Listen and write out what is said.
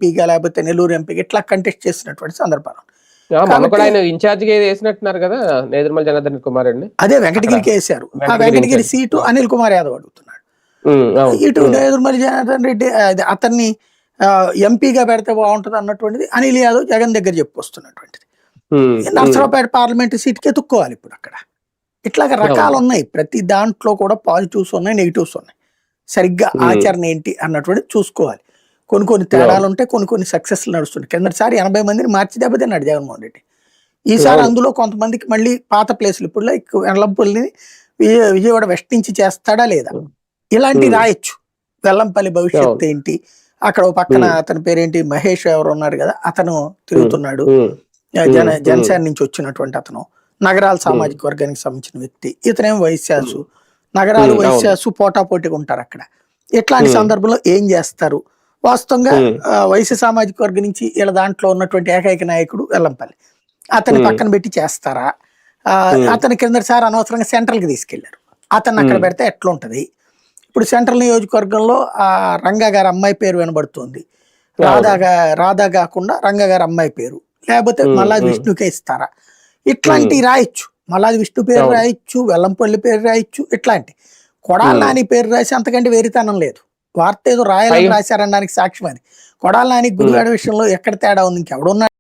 ఎంపీగా లేకపోతే నెల్లూరు ఎంపీగా ఇట్లా కంటెస్ట్ చేసినటువంటి సందర్భాలు. మొన్న కూడా కాబట్టి ఆయన ఇన్ఛార్జిగా వేసినట్టున్నారు కదా, నేదురుమల జనార్దన్ కుమార్ రెడ్డిని. అదే అక్కడ వెంకటగిరికి వేశారు. ఆ వెంకటగిరి వెంకటగిరి ఇన్ఛార్జ్. సీటు అనిల్ కుమార్ యాదవ్ అడుగుతున్నాడు. అవును. ఇటు నేదురుమల జనార్దన్ రెడ్డి అతన్ని ఎంపీగా పెడితే బాగుంటది అన్నటువంటిది అనిల్ యాదవ్ జగన్ దగ్గర చెప్పుకొస్తున్నటువంటిది. నర్సరావుపేట పార్లమెంట్ సీట్కి ఎత్తుక్కోవాలి ఇప్పుడు అక్కడ. ఇట్లాగ రకాలు ఉన్నాయి, ప్రతి దాంట్లో కూడా పాజిటివ్స్ ఉన్నాయి, నెగిటివ్స్ ఉన్నాయి. సరిగ్గా ఆచరణ ఏంటి అన్నటువంటిది చూసుకోవాలి. కొన్ని తేడాలు ఉంటాయి, కొన్ని సక్సెస్లు నడుస్తుంటాయి. కిందటిసారి 80 మందిని మార్చి దెబ్బతిన్నాడు జగన్మోహన్ రెడ్డి. ఈసారి అందులో కొంతమందికి మళ్ళీ పాత ప్లేసులు ఇప్పుడు లైక్ వెల్లంపల్లిని విజయవాడ వెస్ట్ నుంచి చేస్తాడా లేదా, ఇలాంటి రాయొచ్చు. వెల్లంపల్లి భవిష్యత్తు ఏంటి, అక్కడ పక్కన అతని పేరేంటి మహేష్ ఎవరు ఉన్నారు కదా, అతను తిరుగుతున్నాడు, జనసేన నుంచి వచ్చినటువంటి అతను, నగరాల సామాజిక వర్గానికి సంబంధించిన వ్యక్తి. ఇతనేం వైశ్యాసు, నగరాలు వైశ్యాసు పోటాపోటీగా ఉంటారు అక్కడ. ఇట్లాంటి సందర్భంలో ఏం చేస్తారు? వాస్తవంగా వైశ్య సామాజిక వర్గం నుంచి వీళ్ళ దాంట్లో ఉన్నటువంటి ఏకైక నాయకుడు వెల్లంపల్లి. అతన్ని పక్కన పెట్టి చేస్తారా? అతని కిందసారి అనవసరంగా సెంట్రల్కి తీసుకెళ్లారు. అతన్ని అక్కడ పెడితే ఎట్లా ఉంటది? ఇప్పుడు సెంట్రల్ నియోజకవర్గంలో ఆ రంగా గారి అమ్మాయి పేరు వినబడుతుంది. రాధా కాకుండా రంగా గారి అమ్మాయి పేరు, లేకపోతే మల్లాది విష్ణుకే ఇస్తారా? ఇట్లాంటివి రాయొచ్చు. మల్లాది విష్ణు పేరు రాయొచ్చు, వెల్లంపల్లి పేరు రాయొచ్చు. ఇట్లాంటి కొడాల నాని పేరు రాసి అంతకంటే వేరితనం లేదు. వార్త ఏదో రాయాలని రాశారనడానికి సాక్ష్యం అది. కొడాల నాని గుడివాడ విషయంలో ఎక్కడ తేడా ఉంది? ఇంకెవడున్నాడు?